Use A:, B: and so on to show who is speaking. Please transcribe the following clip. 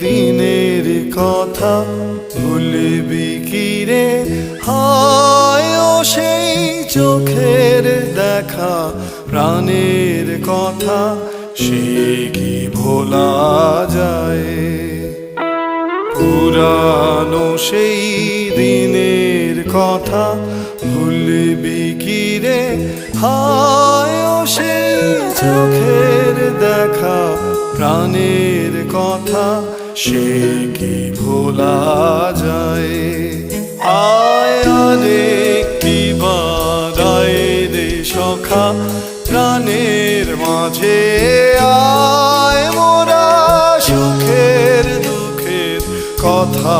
A: দিনের কথা ভুলবি কি রে? হায় ও সেই চোখের দেখা, প্রাণের কথা সে কি ভোলা যায়? পুরানো সেই দিনের কথা ভুলবি কি রে? হায় ও সেই চোখের দেখা, প্রাণের কথা সে কি ভোলা যায়? আয় আরেকটি বার আয় রে সখা, প্রাণের মাঝে আয়, মোরা সুখের দুঃখের কথা